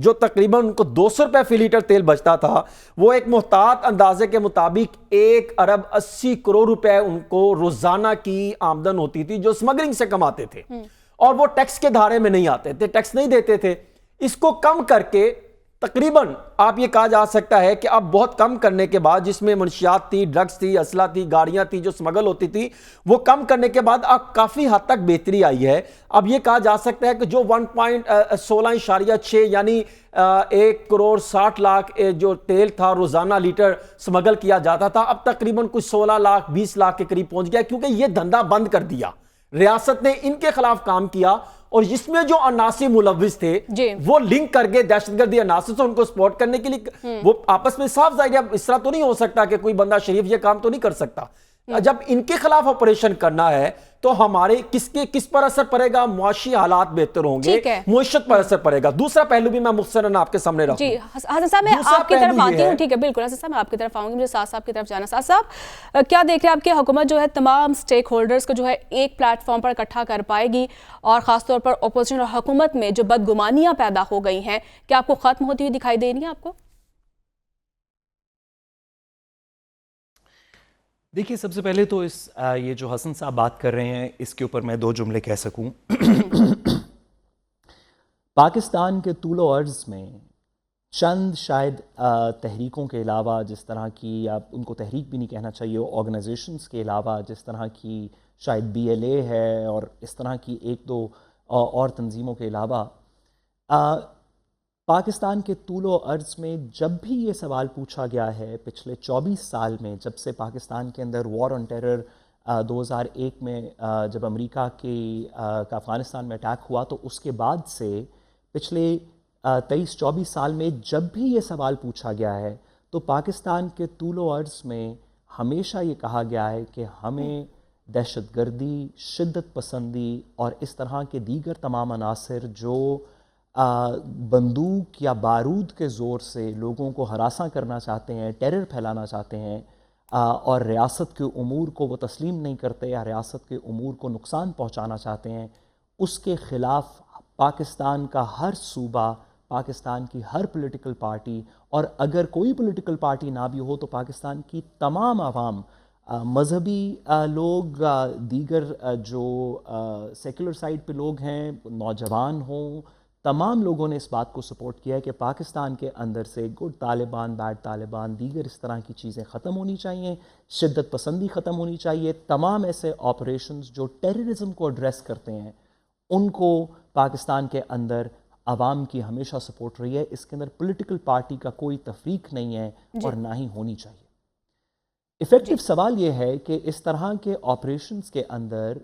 جو تقریباً ان کو 200 روپے فی لیٹر تیل بچتا تھا، وہ ایک محتاط اندازے کے مطابق 1,80,00,00,000 روپے ان کو روزانہ کی آمدن ہوتی تھی جو اسمگلنگ سے کماتے تھے، اور وہ ٹیکس کے دھارے میں نہیں آتے تھے، ٹیکس نہیں دیتے تھے۔ اس کو کم کر کے تقریباً آپ یہ کہا جا سکتا ہے کہ اب بہت کم کرنے کے بعد، جس میں منشیات تھی، ڈرگز تھی، اسلحہ تھی، گاڑیاں تھی جو اسمگل ہوتی تھی، وہ کم کرنے کے بعد اب کافی حد تک بہتری آئی ہے۔ اب یہ کہا جا سکتا ہے کہ جو 1.16.6 یعنی 1,60,00,000 جو تیل تھا روزانہ لیٹر اسمگل کیا جاتا تھا، اب تقریباً کچھ 16 لاکھ 20 لاکھ کے قریب پہنچ گیا، کیونکہ یہ دھندا بند کر دیا، ریاست نے ان کے خلاف کام کیا، اور جس میں جو عناصر ملوث تھے وہ لنک کر کے دہشت گردی عناصر سے ان کو سپورٹ کرنے کے لیے وہ آپس میں صاف ظاہر ہے، اس طرح تو نہیں ہو سکتا کہ کوئی بندہ شریف یہ کام تو نہیں کر سکتا۔ جب ان کے خلاف آپریشن کرنا ہے تو ہمارے کس پر اثر پڑے گا؟ معاشی حالات بہتر ہوں گے، معیشت پر اثر پڑے گا۔ دوسرا پہلو بھی میں مختصراً آپ کے سامنے رکھوں۔ جی حسن صاحب میں آپ کی طرف آتی ہوں، ٹھیک ہے بالکل حسن صاحب میں آپ کی طرف آؤں گی، مجھے ساتھ صاحب کی طرف جانا۔ ساتھ صاحب کیا دیکھ رہے ہیں آپ کی حکومت جو ہے تمام سٹیک ہولڈرز کو جو ہے ایک پلیٹ فارم پر اکٹھا کر پائے گی، اور خاص طور پر اپوزیشن اور حکومت میں جو بدگمانیاں پیدا ہو گئی ہیں کیا آپ کو ختم ہوتی ہوئی دکھائی دے رہی ہیں آپ کو؟ دیکھیے سب سے پہلے تو یہ جو حسن صاحب بات کر رہے ہیں اس کے اوپر میں 2 جملے کہہ سکوں۔ پاکستان کے طول و عرض میں چند شاید تحریکوں کے علاوہ، جس طرح کی آپ ان کو تحریک بھی نہیں کہنا چاہیے، آرگنائزیشنز کے علاوہ جس طرح کی شاید BLA ہے اور اس طرح کی 1-2 اور تنظیموں کے علاوہ، پاکستان کے طول و عرض میں جب بھی یہ سوال پوچھا گیا ہے پچھلے 24 سال میں، جب سے پاکستان کے اندر وار آن ٹیرر 2001 میں جب امریکہ کا افغانستان میں اٹیک ہوا، تو اس کے بعد سے پچھلے 23-24 سال میں جب بھی یہ سوال پوچھا گیا ہے تو پاکستان کے طول و عرض میں ہمیشہ یہ کہا گیا ہے کہ ہمیں دہشت گردی، شدت پسندی اور اس طرح کے دیگر تمام عناصر جو بندوق یا بارود کے زور سے لوگوں کو ہراساں کرنا چاہتے ہیں، ٹیرر پھیلانا چاہتے ہیں، اور ریاست کے امور کو وہ تسلیم نہیں کرتے یا ریاست کے امور کو نقصان پہنچانا چاہتے ہیں، اس کے خلاف پاکستان کا ہر صوبہ، پاکستان کی ہر پولیٹیکل پارٹی، اور اگر کوئی پولیٹیکل پارٹی نہ بھی ہو تو پاکستان کی تمام عوام، مذہبی لوگ، دیگر جو سیکولر سائڈ پہ لوگ ہیں، نوجوان ہوں، تمام لوگوں نے اس بات کو سپورٹ کیا ہے کہ پاکستان کے اندر سے گڈ طالبان، بیڈ طالبان، دیگر اس طرح کی چیزیں ختم ہونی چاہیے، شدت پسندی ختم ہونی چاہیے، تمام ایسے آپریشنز جو ٹیررزم کو ایڈریس کرتے ہیں ان کو پاکستان کے اندر عوام کی ہمیشہ سپورٹ رہی ہے۔ اس کے اندر پولیٹیکل پارٹی کا کوئی تفریق نہیں ہے اور نہ ہی ہونی چاہیے۔ ایفیکٹو سوال یہ ہے کہ اس طرح کے آپریشنز کے اندر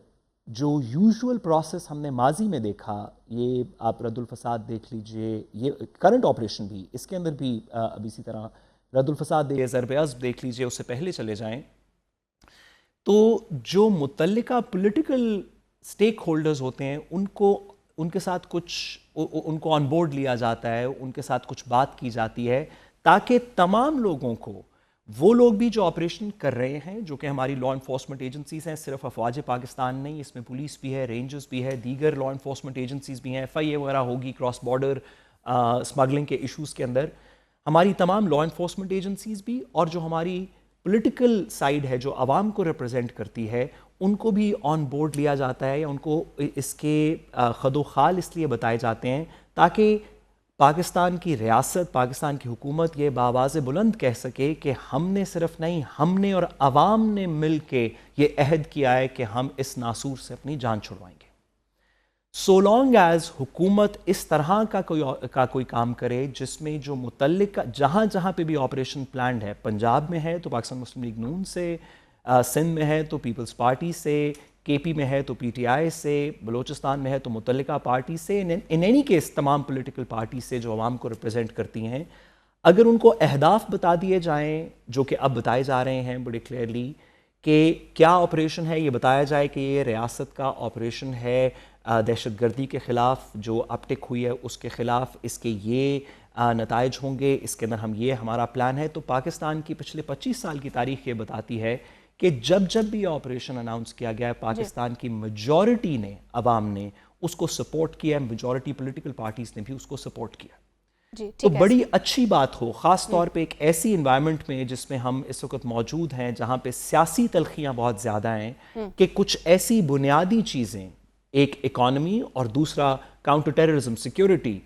جو یوزول پروسیس ہم نے ماضی میں دیکھا، یہ آپ رد الفساد دیکھ لیجئے، یہ کرنٹ آپریشن بھی، اس کے اندر بھی اب اسی طرح رد الفساد ضرب عضب دیکھ لیجئے، اس سے پہلے چلے جائیں تو جو متعلقہ پولیٹیکل سٹیک ہولڈرز ہوتے ہیں ان کے ساتھ ان کو آن بورڈ لیا جاتا ہے، ان کے ساتھ کچھ بات کی جاتی ہے تاکہ تمام لوگوں کو، وہ لوگ بھی جو آپریشن کر رہے ہیں، جو کہ ہماری لا انفورسمنٹ ایجنسیز ہیں، صرف افواج پاکستان نہیں، اس میں پولیس بھی ہے، رینجرز بھی ہے، دیگر لا انفورسمنٹ ایجنسیز بھی ہیں، FIA وغیرہ ہوگی کراس بارڈر اسمگلنگ کے ایشوز کے اندر، ہماری تمام لا انفورسمنٹ ایجنسیز بھی، اور جو ہماری پولیٹیکل سائیڈ ہے جو عوام کو ریپرزینٹ کرتی ہے، ان کو بھی آن بورڈ لیا جاتا ہے، یا ان کو اس کے خد و خال اس لیے بتائے جاتے ہیں تاکہ پاکستان کی ریاست، پاکستان کی حکومت یہ بآواز بلند کہہ سکے کہ ہم نے صرف نہیں، ہم نے اور عوام نے مل کے یہ عہد کیا ہے کہ ہم اس ناسور سے اپنی جان چھڑوائیں گے۔ سو لانگ ایز حکومت اس طرح کا کوئی کام کرے جس میں جو متعلق جہاں پہ بھی آپریشن پلانڈ ہے، پنجاب میں ہے تو پاکستان مسلم لیگ نون سے، سندھ میں ہے تو پیپلز پارٹی سے، KP میں ہے تو PTI سے، بلوچستان میں ہے تو متعلقہ پارٹی سے، ان اینی کیس تمام پولیٹیکل پارٹی سے جو عوام کو ریپرزینٹ کرتی ہیں، اگر ان کو اہداف بتا دیے جائیں جو کہ اب بتائے جا رہے ہیں بڑے کلیئرلی کہ کیا آپریشن ہے، یہ بتایا جائے کہ یہ ریاست کا آپریشن ہے دہشت گردی کے خلاف جو اپٹک ہوئی ہے اس کے خلاف، اس کے یہ نتائج ہوں گے، اس کے اندر یہ ہمارا پلان ہے، تو پاکستان کی پچھلے 25 سال کی تاریخ یہ بتاتی ہے کہ جب بھی یہ آپریشن اناؤنس کیا گیا ہے، پاکستان کی میجورٹی نے، عوام نے اس کو سپورٹ کیا ہے، میجورٹی پولیٹیکل پارٹیز نے بھی اس کو سپورٹ کیا۔ جی تو بڑی اچھی بات ہو، خاص طور پہ ایک ایسی انوائرمنٹ میں جس میں ہم اس وقت موجود ہیں جہاں پہ سیاسی تلخیاں بہت زیادہ ہیں، کہ کچھ ایسی بنیادی چیزیں، ایک اکانومی اور دوسرا کاؤنٹر ٹیررزم سیکیورٹی،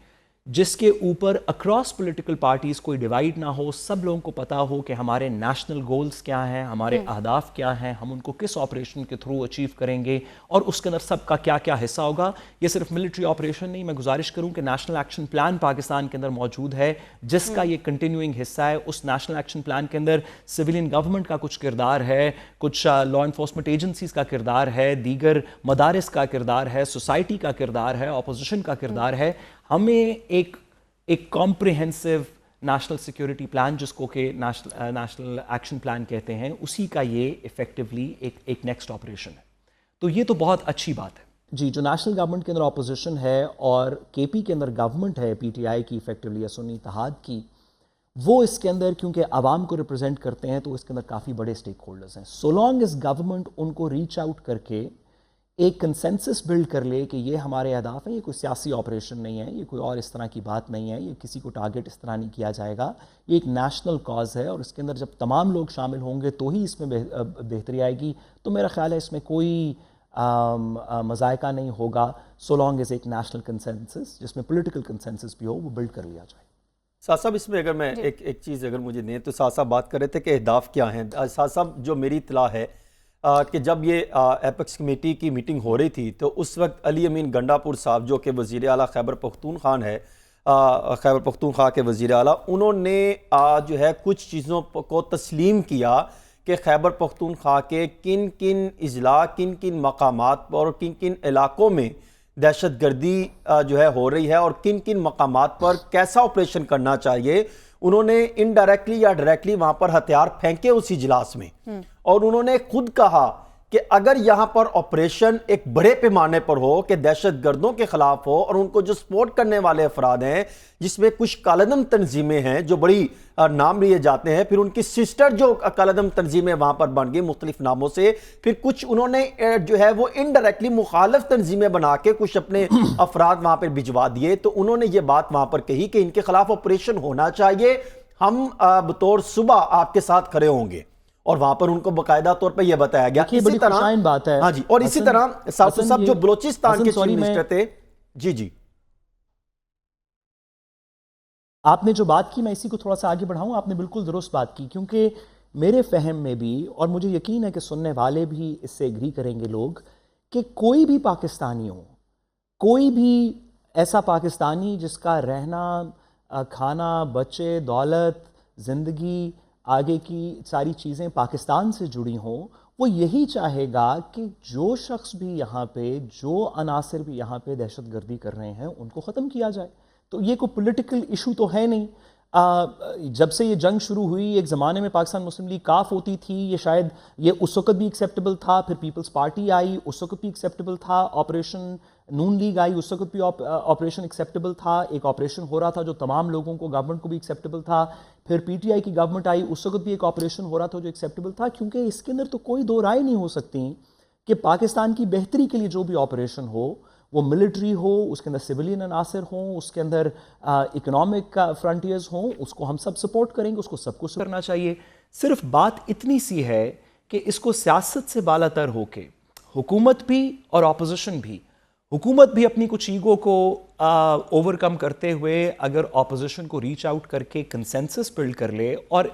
جس کے اوپر اکراس پولیٹیکل پارٹیز کوئی ڈیوائیڈ نہ ہو، سب لوگوں کو پتا ہو کہ ہمارے نیشنل گولز کیا ہیں، ہمارے اہداف کیا ہیں، ہم ان کو کس آپریشن کے تھرو اچیو کریں گے اور اس کے اندر سب کا کیا کیا حصہ ہوگا۔ یہ صرف ملٹری آپریشن نہیں، میں گزارش کروں کہ نیشنل ایکشن پلان پاکستان کے اندر موجود ہے جس کا یہ کنٹینیوئنگ حصہ ہے۔ اس نیشنل ایکشن پلان کے اندر سویلین گورنمنٹ کا کچھ کردار ہے، کچھ لا انفورسمنٹ ایجنسیز کا کردار ہے، دیگر مدارس کا کردار ہے، سوسائٹی کا کردار ہے، اپوزیشن کا کردار ہے۔ ہمیں ایک کمپریہنسو نیشنل سیکیورٹی پلان، جس کو کہ نیشنل ایکشن پلان کہتے ہیں، اسی کا یہ ایفیکٹولی ایک نیکسٹ آپریشن ہے۔ تو یہ تو بہت اچھی بات ہے۔ جی، جو نیشنل گورنمنٹ کے اندر اپوزیشن ہے اور کے پی کے اندر گورنمنٹ ہے، پی ٹی آئی کی ایفیکٹولی یا سنی اتحاد کی، وہ اس کے اندر کیونکہ عوام کو ریپرزینٹ کرتے ہیں تو اس کے اندر کافی بڑے سٹیک ہولڈرز ہیں۔ سو لانگ اس گورنمنٹ ان کو ریچ آؤٹ کر کے ایک کنسنسس بلڈ کر لے کہ یہ ہمارے اہداف ہیں، یہ کوئی سیاسی آپریشن نہیں ہے، یہ کوئی اور اس طرح کی بات نہیں ہے، یہ کسی کو ٹارگٹ اس طرح نہیں کیا جائے گا، یہ ایک نیشنل کاز ہے اور اس کے اندر جب تمام لوگ شامل ہوں گے تو ہی اس میں بہتری آئے گی۔ تو میرا خیال ہے اس میں کوئی مذائقہ نہیں ہوگا، سو لانگ از ایک نیشنل کنسنسس جس میں پولیٹیکل کنسنسس بھی ہو، وہ بلڈ کر لیا جائے۔ ساتھ صاحب اس میں اگر میں ایک چیز اگر مجھے دیں تو ساتھ صاحب بات کر رہے تھے کہ اہداف کیا ہیں۔ ساتھ صاحب جو میری اطلاع ہے کہ جب یہ ایپیکس کمیٹی کی میٹنگ ہو رہی تھی تو اس وقت علی امین گنڈا پور صاحب جو کہ وزیر اعلیٰ خیبر پختونخوا ہے، خیبر پختونخوا کے وزیر اعلیٰ، انہوں نے جو ہے کچھ چیزوں کو تسلیم کیا کہ خیبر پختونخوا کے کن کن اضلاع، کن کن مقامات پر اور کن کن علاقوں میں دہشت گردی جو ہے ہو رہی ہے اور کن کن مقامات پر کیسا آپریشن کرنا چاہیے۔ انہوں نے انڈائریکٹلی یا ڈائریکٹلی وہاں پر ہتھیار پھینکے اس اجلاس میں، اور انہوں نے خود کہا کہ اگر یہاں پر آپریشن ایک بڑے پیمانے پر ہو کہ دہشت گردوں کے خلاف ہو، اور ان کو جو سپورٹ کرنے والے افراد ہیں جس میں کچھ کالعدم تنظیمیں ہیں جو بڑی نام لیے جاتے ہیں، پھر ان کی سسٹر جو کالعدم تنظیمیں وہاں پر بن گئی مختلف ناموں سے، پھر کچھ انہوں نے جو ہے وہ انڈائریکٹلی مخالف تنظیمیں بنا کے کچھ اپنے افراد وہاں پر بھجوا دیے، تو انہوں نے یہ بات وہاں پر کہی کہ ان کے خلاف آپریشن ہونا چاہیے، ہم بطور صبح آپ کے ساتھ کھڑے ہوں گے، اور وہاں پر ان کو باقاعدہ طور پہ یہ بتایا گیا۔ اسی طرح بات ہے، ہاں جی، اور اسی طرح صاحب جو بلوچستان کے چیف منسٹر تھے، جی آپ نے جو بات کی میں اسی کو تھوڑا سا آگے بڑھاؤں۔ آپ نے بالکل درست بات کی، کیونکہ میرے فہم میں بھی، اور مجھے یقین ہے کہ سننے والے بھی اس سے ایگری کریں گے لوگ، کہ کوئی بھی پاکستانی ہو، کوئی بھی ایسا پاکستانی جس کا رہنا، کھانا، بچے، دولت، زندگی، آگے کی ساری چیزیں پاکستان سے جڑی ہوں، وہ یہی چاہے گا کہ جو شخص بھی یہاں پہ، جو عناصر بھی یہاں پہ دہشت گردی کر رہے ہیں ان کو ختم کیا جائے۔ تو یہ کوئی پولیٹیکل ایشو تو ہے نہیں۔ جب سے یہ جنگ شروع ہوئی، ایک زمانے میں پاکستان مسلم لیگ کاف ہوتی تھی، یہ شاید یہ اس وقت بھی ایکسیپٹیبل تھا، پھر پیپلز پارٹی آئی، اس وقت بھی ایکسیپٹیبل تھا، آپریشن نون لیگ آئی، اس وقت بھی آپریشن ایکسیپٹیبل تھا، ایک آپریشن ہو رہا تھا جو تمام لوگوں کو، گورنمنٹ کو بھی ایکسیپٹیبل تھا، پھر پی ٹی آئی کی گورنمنٹ آئی، اس وقت بھی ایک آپریشن ہو رہا تھا جو ایکسیپٹیبل تھا، کیونکہ اس کے اندر تو کوئی دو رائے نہیں ہو سکتی کہ پاکستان کی بہتری کے لیے جو بھی آپریشن ہو، وہ ملٹری ہو، اس کے اندر سویلین عناصر ہوں، اس کے اندر اکنامک فرنٹیئرز ہوں، اس کو ہم سب سپورٹ کریں گے، اس کو سب کو کرنا چاہیے۔ صرف بات اتنی سی ہے کہ اس کو سیاست سے بالا تر ہو کے حکومت بھی اور اپوزیشن بھی، حکومت بھی اپنی کچھ ایگو کو اوور کم کرتے ہوئے اگر اپوزیشن کو ریچ آؤٹ کر کے کنسنسس بلڈ کر لے، اور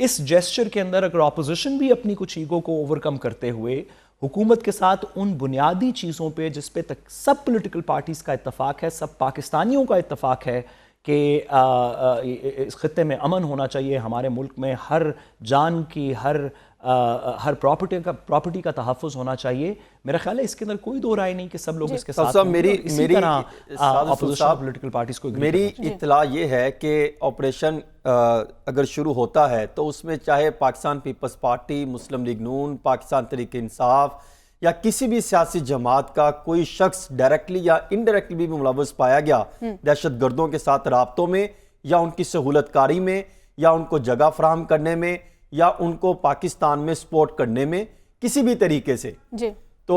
اس جیسچر کے اندر اگر اپوزیشن بھی اپنی کچھ ایگو کو اوور کم کرتے ہوئے حکومت کے ساتھ ان بنیادی چیزوں پہ جس پہ تک سب پولیٹیکل پارٹیز کا اتفاق ہے، سب پاکستانیوں کا اتفاق ہے کہ اس خطے میں امن ہونا چاہیے، ہمارے ملک میں ہر جان کی، ہر پراپرٹی کا تحفظ ہونا چاہیے، میرا خیال ہے اس کے اندر کوئی دو رائے نہیں کہ سب لوگ اس کے ساتھ ہوں گے۔ اسی طرح اپوزیشن پولیٹیکل پارٹیز کو میری اطلاع یہ ہے کہ آپریشن اگر شروع ہوتا ہے تو اس میں چاہے پاکستان پیپلز پارٹی، مسلم لیگ نون، پاکستان تحریک انصاف یا کسی بھی سیاسی جماعت کا کوئی شخص ڈائریکٹلی یا انڈائریکٹلی بھی ملوث پایا گیا دہشت گردوں کے ساتھ رابطوں میں، یا ان کی سہولت کاری میں، یا ان کو جگہ فراہم کرنے میں، یا ان کو پاکستان میں سپورٹ کرنے میں کسی بھی طریقے سے، تو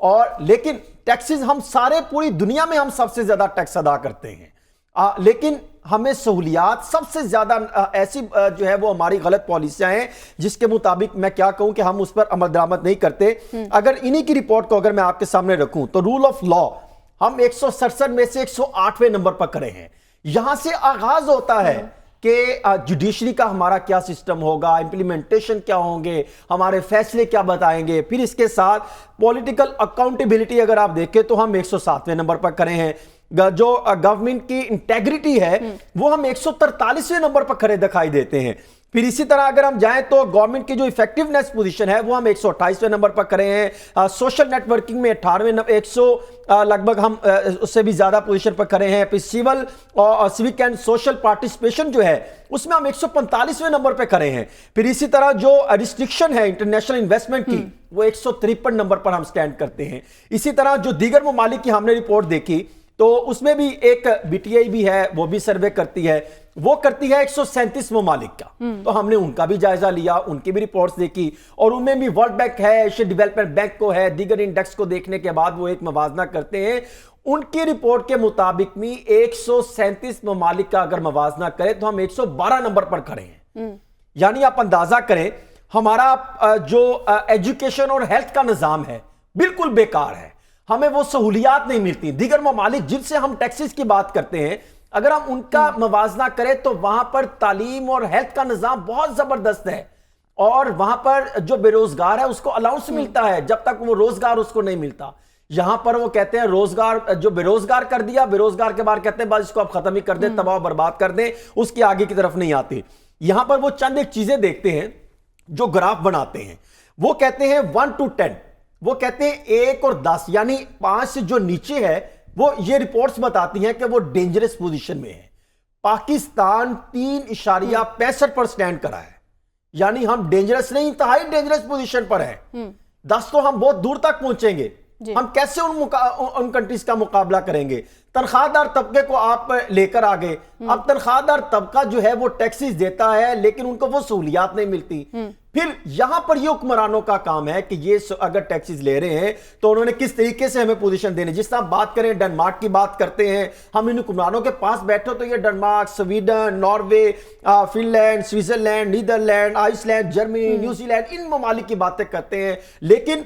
اور لیکن ٹیکسز ہم سارے پوری دنیا میں ہم سب سے زیادہ ٹیکس ادا کرتے ہیں، لیکن ہمیں سہولیات سب سے زیادہ ایسی جو ہے وہ ہماری غلط پالیسیاں ہیں جس کے مطابق میں کیا کہوں کہ ہم اس پر عمل درآمد نہیں کرتے۔ اگر انہی کی رپورٹ کو اگر میں آپ کے سامنے رکھوں تو رول آف لا ہم 167 میں سے 108ویں نمبر پر کھڑے ہیں۔ یہاں سے آغاز ہوتا ہے کہ جوڈیشری کا ہمارا کیا سسٹم ہوگا، امپلیمنٹیشن کیا ہوں گے، ہمارے فیصلے کیا بتائیں گے۔ پھر اس کے ساتھ پولیٹیکل اکاؤنٹیبلٹی اگر آپ دیکھیں تو ہم 107ویں نمبر پر کھڑے ہیں۔ جو گورنمنٹ کی انٹیگریٹی ہے وہ ہم 143ویں نمبر پر کھڑے دکھائی دیتے ہیں۔ پھر اسی طرح اگر ہم جائیں تو گورنمنٹ کی جو ایفیکٹیونیس پوزیشن ہے وہ ہم 128ویں نمبر پر کرے ہیں۔ سوشل نیٹ ورکنگ میں 100 لگ بھگ ہم اس سے بھی زیادہ پوزیشن پر کرے ہیں۔ پھر سیول اور سیوک اینڈ سوشل پارٹیسپیشن جو ہے اس میں ہم 145ویں نمبر پہ کرے ہیں۔ پھر اسی طرح جو ریسٹرکشن ہے انٹرنیشنل انویسٹمنٹ کی وہ 153 نمبر پر ہم سٹینڈ کرتے ہیں۔ اسی طرح جو دیگر ممالک کی ہم نے رپورٹ دیکھی تو اس میں بھی ایک بی ٹی آئی بھی ہے، وہ بھی سروے کرتی ہے، وہ کرتی ہے 137 ممالک کا، تو ہم نے ان کا بھی جائزہ لیا، ان کی بھی رپورٹس دیکھی، اور ان میں بھی ورلڈ بینک ہے، ایشین ڈیولپمنٹ بینک کو ہے، دیگر انڈیکس کو دیکھنے کے بعد وہ ایک موازنہ کرتے ہیں۔ ان کی رپورٹ کے مطابق بھی 137 ممالک کا اگر موازنہ کریں تو ہم 112 نمبر پر کھڑے ہیں۔ یعنی آپ اندازہ کریں ہمارا جو ایجوکیشن اور ہیلتھ کا نظام ہے بالکل بیکار ہے، ہمیں وہ سہولیات نہیں ملتی۔ دیگر ممالک جن سے ہم ٹیکسز کی بات کرتے ہیں اگر ہم ان کا موازنہ کریں تو وہاں پر تعلیم اور ہیلتھ کا نظام بہت زبردست ہے، اور وہاں پر جو بے روزگار ہے اس کو الاؤنس ملتا ہے جب تک وہ روزگار اس کو نہیں ملتا۔ یہاں پر وہ کہتے ہیں روزگار جو بے روزگار کر دیا، بے روزگار کے بعد کہتے ہیں بس اس کو آپ ختم ہی کر دیں، تباہ و برباد کر دیں، اس کی آگے کی طرف نہیں آتے۔ یہاں پر وہ چند ایک چیزیں دیکھتے ہیں جو گراف بناتے ہیں، وہ کہتے ہیں 1 to 10، وہ کہتے ہیں 1 اور 10 یعنی 5 سے جو نیچے ہے وہ یہ رپورٹس بتاتی ہیں کہ وہ ڈینجرس پوزیشن میں ہے۔ پاکستان 3.65 پر سٹینڈ کرا ہے، یعنی ہم ڈینجرس نہیں، انتہائی ڈینجرس پوزیشن پر ہے۔ 10 تو ہم بہت دور تک پہنچیں گے، ہم کیسے ان کنٹریز کا مقابلہ کریں گے؟ تنخواہ دار طبقے کو آپ لے کر آگے، اب تنخواہ دار طبقہ جو ہے وہ ٹیکسز دیتا ہے لیکن ان کو وہ سہولیات نہیں ملتی۔ پھر یہاں پر یہ حکمرانوں کا کام ہے کہ یہ اگر ٹیکسز لے رہے ہیں تو انہوں نے کس طریقے سے ہمیں پوزیشن دینے۔ جس طرح بات کریں ڈنمارک کی بات کرتے ہیں، ہم ان حکمرانوں کے پاس بیٹھو تو یہ Denmark, Sweden, Norway, Finland, Switzerland, Netherland, Iceland, Germany, New Zealand, ان ممالک کی باتیں کرتے ہیں، لیکن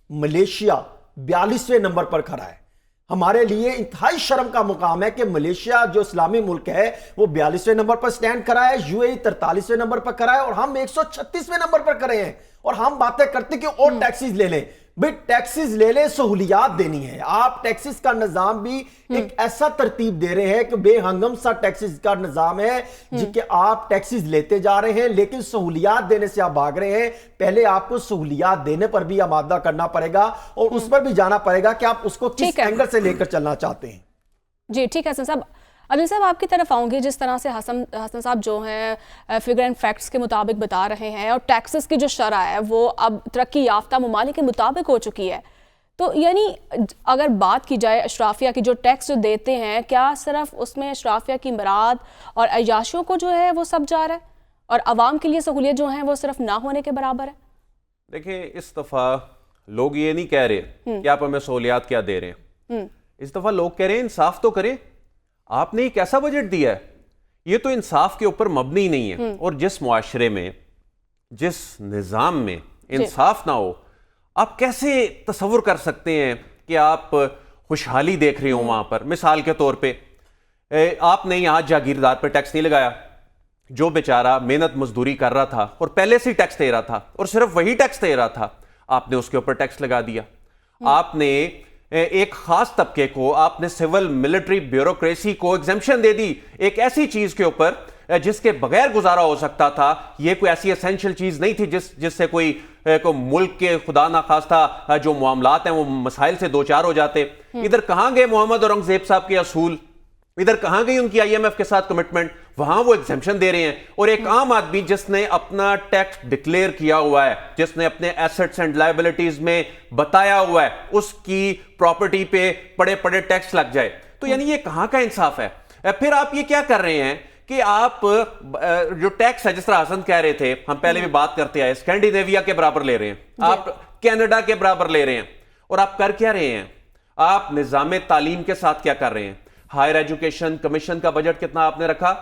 ملیشیا 42ویں نمبر پر کھڑا ہے۔ ہمارے لیے انتہائی شرم کا مقام ہے کہ ملیشیا جو اسلامی ملک ہے وہ 42ویں نمبر پر سٹینڈ کرا ہے، یو اے 43ویں نمبر پر کرا ہے، اور ہم 136ویں نمبر پر کرے ہیں، اور ہم باتیں کرتے کہ اور ٹیکسز لے لیں۔ بھئی ٹیکسز لے لیں، سہولیات دینی ہے۔ آپ ٹیکسز کا نظام بھی ایک ایسا ترتیب دے رہے ہیں کہ بے ہنگم سا ٹیکسز کا نظام ہے جن کہ آپ ٹیکسز لیتے جا رہے ہیں لیکن سہولیات دینے سے آپ بھاگ رہے ہیں۔ پہلے آپ کو سہولیات دینے پر بھی آمادہ کرنا پڑے گا اور اس پر بھی جانا پڑے گا کہ آپ اس کو کس اینگل سے لے کر چلنا چاہتے ہیں۔ جی ٹھیک ہے حسن صاحب، علی صاحب آپ کی طرف آؤں گی۔ جس طرح سے حسن صاحب جو ہیں فگر اینڈ فیکٹس کے مطابق بتا رہے ہیں، اور ٹیکسز کی جو شرح ہے وہ اب ترقی یافتہ ممالک کے مطابق ہو چکی ہے، تو یعنی اگر بات کی جائے اشرافیہ کی جو ٹیکس جو دیتے ہیں، کیا صرف اس میں اشرافیہ کی مراد اور عیاشیوں کو جو ہے وہ سب جا رہا ہے اور عوام کے لیے سہولیت جو ہیں وہ صرف نہ ہونے کے برابر ہے؟ دیکھیں اس دفعہ لوگ یہ نہیں کہہ رہے کہ آپ ہمیں سہولیات کیا دے رہے ہیں، اس دفعہ لوگ کہہ رہے ہیں انصاف تو کریں۔ آپ نے ایک ایسا بجٹ دیا ہے، یہ تو انصاف کے اوپر مبنی نہیں ہے، اور جس معاشرے میں، جس نظام میں انصاف نہ ہو، آپ کیسے تصور کر سکتے ہیں کہ آپ خوشحالی دیکھ رہے ہوں وہاں پر؟ مثال کے طور پہ آپ نے یہاں جاگیردار پہ ٹیکس نہیں لگایا، جو بیچارہ محنت مزدوری کر رہا تھا اور پہلے سے ٹیکس دے رہا تھا اور صرف وہی ٹیکس دے رہا تھا، آپ نے اس کے اوپر ٹیکس لگا دیا۔ آپ نے ایک خاص طبقے کو، آپ نے سول ملٹری بیوروکریسی کو ایگزمپشن دے دی ایک ایسی چیز کے اوپر جس کے بغیر گزارا ہو سکتا تھا۔ یہ کوئی ایسی اسینشل چیز نہیں تھی جس سے کوئی ملک کے خدا نخواستہ جو معاملات ہیں وہ مسائل سے دوچار ہو جاتے۔ ادھر کہاں گئے محمد اورنگزیب صاحب کے اصول؟ ادھر کہاں گئی ان کی آئی ایم ایف کے ساتھ کمٹمنٹ؟ وہاں وہ ایگزمپشن دے رہے ہیں، اور ایک عام آدمی جس نے اپنا ٹیکس ڈکلیئر کیا ہوا ہے، جس نے اپنے ایسٹس اینڈ لائبلٹیز میں بتایا ہوا ہے، اس کی پراپرٹی پہ بڑے بڑے ٹیکس لگ جائے، تو یعنی یہ کہاں کا انصاف ہے؟ پھر آپ یہ کیا کر رہے ہیں کہ آپ جو ٹیکس ہے، جس طرح حسن کہہ رہے تھے، ہم پہلے بھی بات کرتے آئے، اسکینڈینیویا کے برابر لے رہے ہیں، آپ کینیڈا کے برابر لے رہے ہیں، اور آپ کر کیا رہے ہیں؟ آپ نظام تعلیم کے ساتھ کیا کر رہے ہیں؟ ہائر ایجوکیشن کمیشن کا بجٹ کتنا آپ نے رکھا؟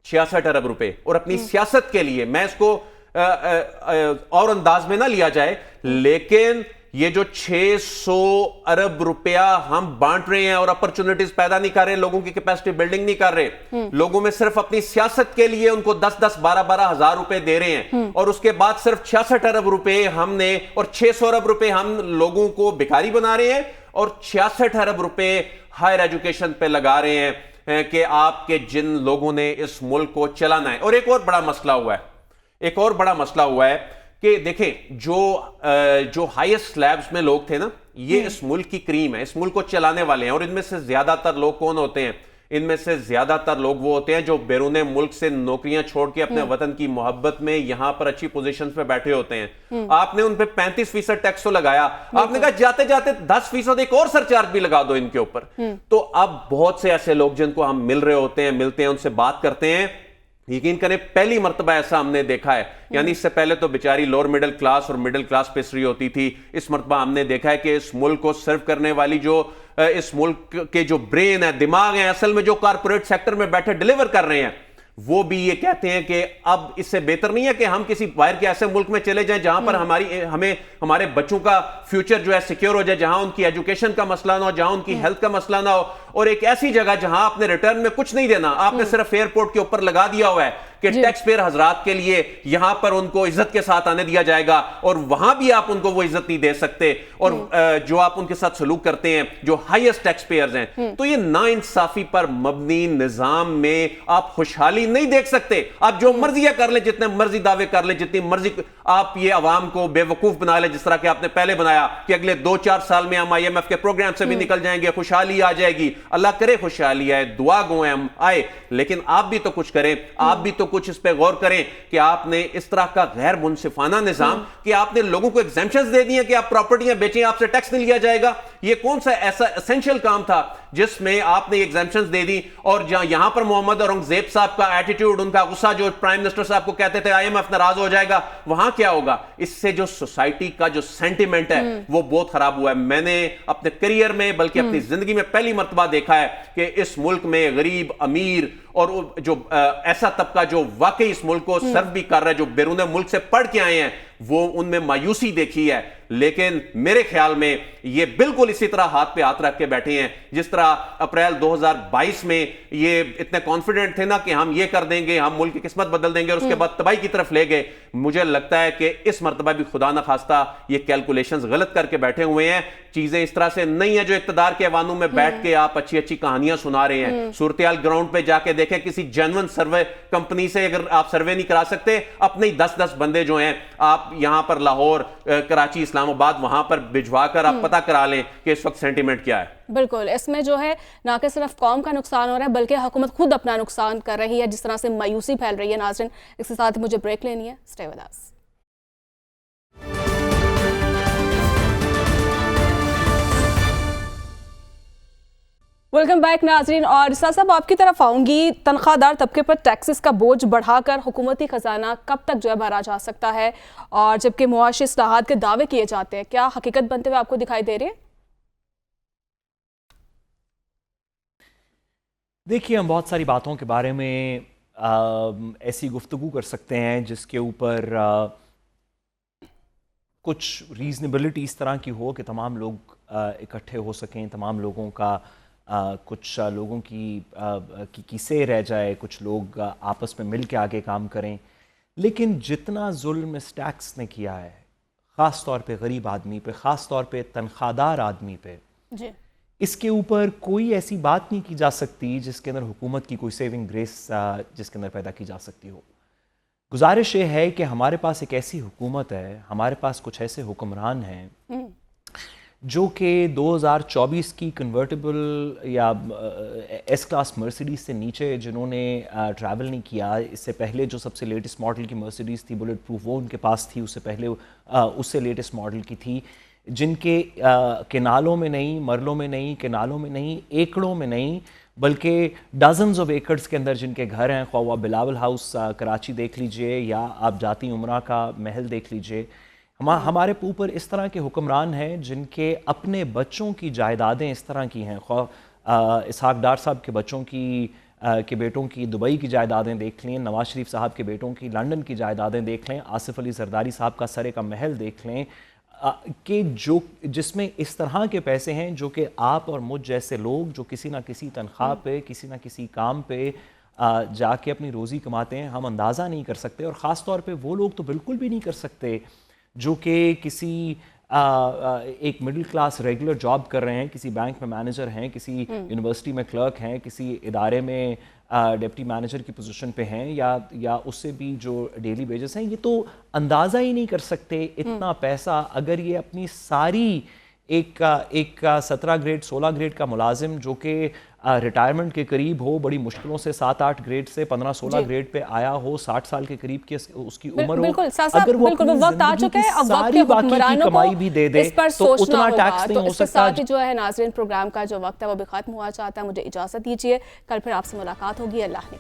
66 ارب روپے. اور اپنی سیاست کے لیے، میں اس کو اور انداز میں نہ لیا جائے، لیکن یہ جو 600 ارب روپیہ ہم بانٹ رہے ہیں اور اپرچونٹیز پیدا نہیں کر رہے، لوگوں کی کیپیسٹی بلڈنگ نہیں کر رہے، لوگوں میں صرف اپنی سیاست کے لیے ان کو 10-10 12-12 ہزار روپے دے رہے ہیں، اور اس کے بعد صرف 66 ارب روپے ہم نے اور 600 ارب روپے ہم لوگوں کو بھکاری بنا رہے ہیں، اور 66 ارب روپے ہائر ایجوکیشن پہ لگا رہے ہیں کہ آپ کے جن لوگوں نے اس ملک کو چلانا ہے. اور ایک اور بڑا مسئلہ ہوا ہے کہ دیکھیں جو ہائیسٹ سلیبز میں لوگ تھے نا، یہ اس ملک کی کریم ہے، اس ملک کو چلانے والے ہیں. اور ان میں سے زیادہ تر لوگ کون ہوتے ہیں؟ ان میں سے زیادہ تر لوگ وہ ہوتے ہیں جو بیرون ملک سے نوکریاں چھوڑ کے اپنے وطن کی محبت میں یہاں پر اچھی پوزیشنز پہ بیٹھے ہوتے ہیں. آپ نے ان پہ 35% ٹیکس تو لگایا، آپ نے کہا جاتے جاتے 10% ایک اور سرچارج بھی لگا دو ان کے اوپر. تو اب بہت سے ایسے لوگ جن کو ہم مل رہے ہوتے ہیں، ملتے ہیں، ان سے بات کرتے ہیں، یقین کریں پہلی مرتبہ ایسا ہم نے دیکھا ہے. یعنی اس سے پہلے تو بیچاری لوور مڈل کلاس اور مڈل کلاس پیسٹری ہوتی تھی، اس مرتبہ ہم نے دیکھا ہے کہ اس ملک کو سرو کرنے والی جو اس ملک کے جو برین ہے، دماغ ہے، اصل میں جو کارپوریٹ سیکٹر میں بیٹھے ڈیلیور کر رہے ہیں، وہ بھی یہ کہتے ہیں کہ اب اس سے بہتر نہیں ہے کہ ہم کسی باہر کے ایسے ملک میں چلے جائیں جہاں پر ہمارے بچوں کا فیوچر جو ہے سیکیور ہو جائے، جہاں ان کی ایجوکیشن کا مسئلہ نہ ہو، جہاں ان کی ہیلتھ کا مسئلہ نہ ہو، اور ایک ایسی جگہ جہاں آپ نے ریٹرن میں کچھ نہیں دینا، آپ نے صرف ایئرپورٹ کے اوپر لگا دیا ہوا ہے کہ ٹیکس پیئر حضرات کے لیے یہاں پر ان کو عزت کے ساتھ آنے دیا جائے گا، اور وہاں بھی آپ ان کو وہ عزت نہیں دے سکتے، اور جو آپ ان کے ساتھ سلوک کرتے ہیں جو ہائیسٹ ٹیکس پیئرز ہیں. تو یہ ناانصافی پر مبنی نظام میں آپ خوشحالی نہیں دیکھ سکتے. آپ جو مرضی کر لیں، جتنے مرضی دعوے کر لیں، جتنی مرضی آپ یہ عوام کو بے وقوف بنا لیں، جس طرح کہ آپ نے پہلے بنایا کہ اگلے 2-4 سال میں ہم IMF کے پروگرام سے بھی نکل جائیں گے، خوشحالی آ جائے گی. اللہ کرے خوشحالی آئے، دعا گوئیں ہم آئے، لیکن آپ بھی تو کچھ کریں، آپ بھی تو کچھ اس پہ غور کریں کہ آپ نے اس طرح کا غیر منصفانہ نظام کہ آپ نے لوگوں کو ایگزیمپشنز دے دی ہیں کہ آپ پراپرٹیاں بیچیں، آپ سے ٹیکس نہیں لیا جائے گا. یہ کون سا ایسا اسینشل کام تھا جس میں آپ نے ایگزیمپشنز دے دی؟ اور یہاں پر محمد اورنگزیب صاحب کا ایٹیٹیوڈ، ان کا غصہ، جو پرائم منسٹر صاحب کو کہتے تھے IMF ناراض ہو جائے گا، وہاں کیا ہوگا؟ اس سے جو سوسائٹی کا جو سینٹیمنٹ ہے وہ بہت خراب ہوا ہے. میں نے اپنے کریئر میں بلکہ اپنی زندگی میں پہلی مرتبہ دیکھا ہے کہ اس ملک میں غریب، امیر اور جو ایسا طبقہ جو واقعی اس ملک کو سرو بھی کر رہا ہے، جو بیرون ملک سے پڑھ کے آئے ہیں، وہ ان میں مایوسی دیکھی ہے. لیکن میرے خیال میں یہ بالکل اسی طرح ہاتھ پہ ہاتھ رکھ کے بیٹھے ہیں جس طرح اپریل 2022 میں یہ اتنے کانفیڈنٹ تھے نا کہ ہم یہ کر دیں گے، ہم ملک کی قسمت بدل دیں گے، اور اس کے بعد تباہی کی طرف لے گئے. مجھے لگتا ہے کہ اس مرتبہ بھی خدا نہ خواستہ یہ کیلکولیشنز غلط کر کے بیٹھے ہوئے ہیں. چیزیں اس طرح سے نہیں ہیں جو اقتدار کے ایوانوں میں بیٹھ کے آپ اچھی اچھی کہانیاں سنا رہے ہیں. صورتحال گراؤنڈ پہ جا کے دیکھیں، کسی جینون سروے کمپنی سے اگر آپ سروے نہیں کرا سکتے، اپنے 10-10 بندے جو ہیں آپ یہاں پر لاہور، کراچی، اسلام آباد، وہاں پر بھجوا کر آپ پتہ کرا لیں کہ اس وقت سینٹیمنٹ کیا ہے. بالکل، اس میں جو ہے نہ کہ صرف قوم کا نقصان ہو رہا ہے بلکہ حکومت خود اپنا نقصان کر رہی ہے، جس طرح سے مایوسی پھیل رہی ہے. ناظرین، اس کے ساتھ مجھے بریک لینی ہے. Stay with us. Welcome back ناظرین. اور اسرار صاحب، آپ کی طرف آؤں گی. تنخواہ دار طبقے پر ٹیکسز کا بوجھ بڑھا کر حکومتی خزانہ کب تک جو ہے بھرا جا سکتا ہے؟ اور جبکہ معاشی اصلاحات کے دعوے کیے جاتے ہیں، کیا حقیقت بنتے ہوئے آپ کو دکھائی دے رہے ہیں؟ دیکھیے، ہم بہت ساری باتوں کے بارے میں ایسی گفتگو کر سکتے ہیں جس کے اوپر کچھ ریزنیبلٹی اس طرح کی ہو کہ تمام لوگ اکٹھے ہو سکیں، تمام لوگوں کا کچھ لوگوں کی سے رہ جائے، کچھ لوگ آپس میں مل کے آگے کام کریں. لیکن جتنا ظلم اس ٹیکس نے کیا ہے، خاص طور پہ غریب آدمی پہ، خاص طور پہ تنخواہ دار آدمی پہ، جی، اس کے اوپر کوئی ایسی بات نہیں کی جا سکتی جس کے اندر حکومت کی کوئی سیونگ گریس جس کے اندر پیدا کی جا سکتی ہو. گزارش یہ ہے کہ ہمارے پاس ایک ایسی حکومت ہے، ہمارے پاس کچھ ایسے حکمران ہیں جو کہ 2024 کی کنورٹیبل یا ایس کلاس مرسیڈیز سے نیچے جنہوں نے ٹریول نہیں کیا، اس سے پہلے جو سب سے لیٹسٹ ماڈل کی مرسیڈیز تھی بلٹ پروف، وہ ان کے پاس تھی، اس سے پہلے اس سے لیٹسٹ ماڈل کی تھی، جن کے کنالوں میں نہیں، مرلوں میں نہیں، کنالوں میں نہیں، ایکڑوں میں نہیں، بلکہ ڈزنز آف ایکڑز کے اندر جن کے گھر ہیں، خواہ بلاول ہاؤس کراچی دیکھ لیجئے یا آپ جاتی عمرہ کا محل دیکھ لیجئے. ہمارے اوپر اس طرح کے حکمران ہیں جن کے اپنے بچوں کی جائیدادیں اس طرح کی ہیں. اسحاق ڈار صاحب کے بچوں کے بیٹوں کی دبئی کی جائیدادیں دیکھ لیں, نواز شریف صاحب کے بیٹوں کی لنڈن کی جائیدادیں دیکھ لیں, آصف علی زرداری صاحب کا سرے کا محل دیکھ لیں, کہ جس میں اس طرح کے پیسے ہیں جو کہ آپ اور مجھ جیسے لوگ جو کسی نہ کسی تنخواہ پہ, کسی نہ کسی کام پہ جا کے اپنی روزی کماتے ہیں, ہم اندازہ نہیں کر سکتے. اور خاص طور پہ وہ لوگ تو بالکل بھی نہیں کر سکتے جو کہ کسی ایک مڈل کلاس ریگولر جاب کر رہے ہیں, کسی بینک میں مینیجر ہیں, کسی یونیورسٹی میں کلرک ہیں, کسی ادارے میں ڈپٹی مینیجر کی پوزیشن پہ ہیں, یا اس سے بھی جو ڈیلی ویجز ہیں. یہ تو اندازہ ہی نہیں کر سکتے اتنا پیسہ. اگر یہ اپنی ساری ایک 17 گریڈ 16 گریڈ کا ملازم جو کہ ریٹائرمنٹ کے قریب ہو, بڑی مشکلوں سے 7-8 گریڈ سے 15-16 گریڈ پہ آیا ہو, 60 سال کے قریب کی اس کی عمر ہو, اگر وہ اپنی زندگی کی ساری باقی کی کمائی بھی دے دے تو اتنا ٹیکس نہیں ہو سکتا. جو ہے ناظرین, پروگرام کا جو وقت ہے وہ بھی ختم ہوا چاہتا ہے. مجھے اجازت دیجیے, کل پھر آپ سے ملاقات ہوگی. اللہ نے